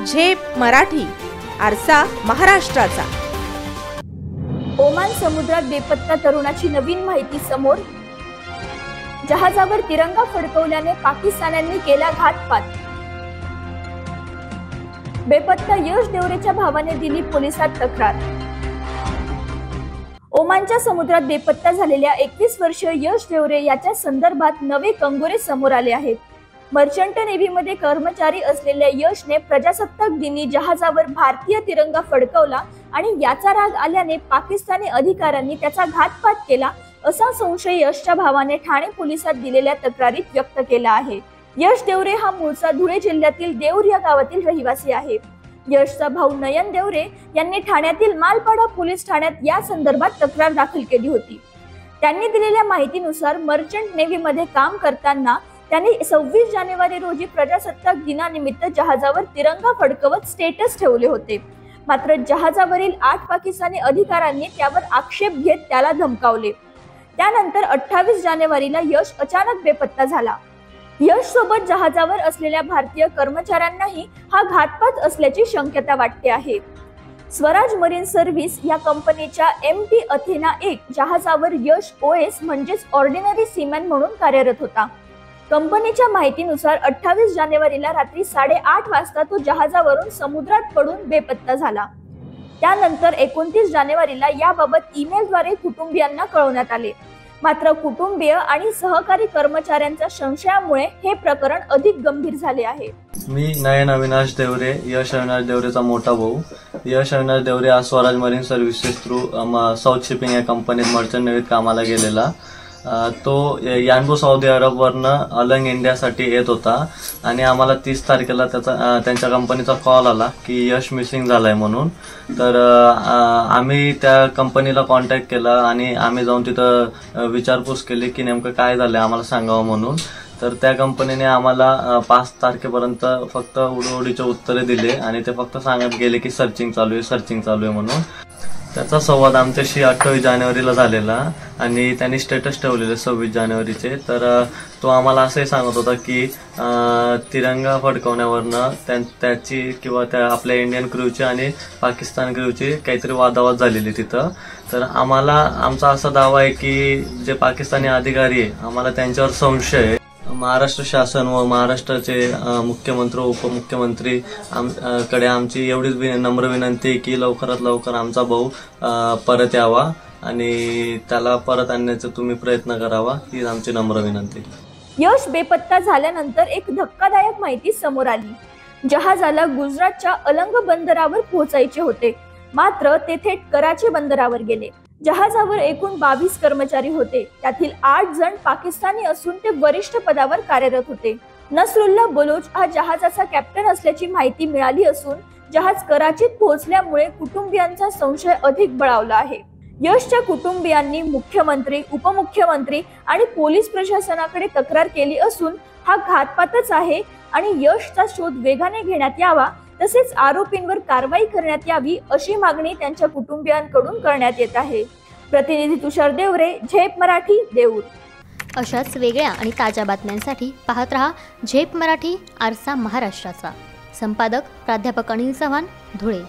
झेप मराठी, आरसा महाराष्ट्राचा। ओमान समुद्रात बेपत्ता तरुणाची नवीन माहिती समोर। जहाजावर तिरंगा फडकवल्याने पाकिस्तान्यांनी केला घातपात। बेपत्ता यश देवरेच्या भावाने दिली पोलिसात तक्रार। ओमानच्या समुद्रात बेपत्ता झालेल्या 21 वर्षीय यश देवरे याच्या संदर्भात नवे कंगोरे समोर आले आहेत। मर्चंट नेव्हीमध्ये कर्मचारी असलेल्या यशने प्रजासत्ताक दिनी जहाजावर भारतीय तिरंगा फडकवला आणि याचा राग आल्याने पाकिस्तानी अधिकाऱ्यांनी त्याचा घातपात केला असा संशय यशच्या भावाने ठाणे पोलिसात दिलेल्या तक्रारीत व्यक्त केला आहे। यश देवरे हा मूळचा धुळे जिल्ह्यातील देऊर या गावातील रहिवासी आहे। यशचा भाऊ नयन देवरे यांनी ठाण्यातील मालपाडा पोलीस ठाण्यात या संदर्भात तक्रार दाखल केली होती। त्यांनी दिलेल्या माहितीनुसार मर्चंट नेव्हीमध्ये काम करताना त्यांनी 26 जानेवारी रोजी प्रजासत्ताक दिनानिमित्त जहाजावर तिरंगा फडकवत स्टेटस ठेवले होते। मात्र जहाजावरील 8 पाकिस्तानी अधिकाऱ्यांनी त्यावर आक्षेप घेत त्याला धमकावले। त्यानंतर 28 जानेवारीला यश अचानक बेपत्ता झाला। यश सोबत जहाजावर असलेल्या भारतीय कर्मचाऱ्यांनाही हा घातपात असल्याची शक्यता वाटते आहे। स्वराज मरीन सर्व्हिस या कंपनीच्या MT अथेना 1 जहाजावर यश OS म्हणजेच ऑर्डिनरी सीमॅन म्हणून कार्यरत होता। कंपनीच्या माहितीनुसार 28 जानेवारीला रात्री 8:30 वाजता तो जहाजावरून समुद्रात पडून बेपत्ता झाला। त्यानंतर 29 जानेवारीला याबाबत ईमेलद्वारे कुटुंबियांना कळवण्यात आले। मात्र कुटुंबीय आणि सहकारी कर्मचाऱ्यांच्या संशयामुळे हे प्रकरण अधिक गंभीर झाले आहे। मी नयन अविनाश देवरे, यश अविनाश देवरेचा मोठा भाऊ। यश अविनाश देवरे आज Swaraj marine services through south shipping या कंपनीत मर्चंट नेव्हीत कामाला गेलेला। तो यानबू सौदी अरब वरनं अलंग इंडियासाठी येत होता आणि आम्हाला 30 तारखेला त्यांच्या कंपनीचा कॉल आला की यश मिसिंग झालाय म्हणून। तर आम्ही त्या कंपनीला कॉन्टॅक्ट केला आणि आम्ही जाऊन तिथं विचारपूस केली की नेमकं काय झालंय आम्हाला सांगावं म्हणून। तर त्या कंपनीने आम्हाला 5 तारखेपर्यंत फक्त उडीचे उत्तरे दिले आणि ते फक्त सांगत गेले की सर्चिंग चालू आहे म्हणून। त्याचा संवाद आमच्याशी 28 जानेवारीला झालेला आणि त्यांनी स्टेटस ठेवलेले 26 जानेवारीचे। तर तो आम्हाला असंही सांगत होता की तिरंगा फडकवण्यावरनं त्याची किंवा त्या आपल्या इंडियन क्रूची आणि पाकिस्तान क्रूची काहीतरी वादावाद झालेली तिथं। तर आमचा असा दावा आहे की जे पाकिस्तानी अधिकारी आहे आम्हाला त्यांच्यावर संशय आहे। महाराष्ट्र शासन व महाराष्ट्राचे मुख्यमंत्री उपमुख्यमंत्री कडे आमची एवढीच नम्र विनंती आहे की लवकरात लवकर आमचा भाऊ परत यावा आणि त्याला परत आणण्याचा तुम्ही प्रयत्न करावा ही आमची नम्र विनंती। यश बेपत्ता झाल्यानंतर एक धक्कादायक माहिती समोर आली। जहाजाला गुजरातच्या अलंग बंदरावर पोहोचायचे होते, मात्र ते थेट कराची बंदरावर गेले। जहाजावर एकूण 22 कर्मचारी होते, त्यातील 8 जण पाकिस्तानी असून ते वरिष्ठ पदावर कार्यरत होते। नसरुल्ला बलोच हा जहाजाचा कॅप्टन असल्याची माहिती मिळाली असून जहाज कराचीत पोहोचल्यामुळे कुटुंबियांचा संशय अधिक बळावला आहे। यशच्या कुटुंबियांनी मुख्यमंत्री, उपमुख्यमंत्री आणि पोलीस प्रशासनाकडे तक्रार केली असून हा घातपातच आहे आणि यशचा शोध वेगाने घेण्यात यावा तसेच आरोपींवर कारवाई करण्यात यावी अशी मागणी त्यांच्या कुटुंबियांकडून करण्यात येत आहे। प्रतिनिधी तुषार देवरे, झेप मराठी, देऊर। अशाच वेगळ्या आणि ताज्या बातम्यांसाठी पाहत रहा झेप मराठी, आरसा महाराष्ट्राचा। संपादक प्राध्यापक अनिल चव्हाण, धुळे।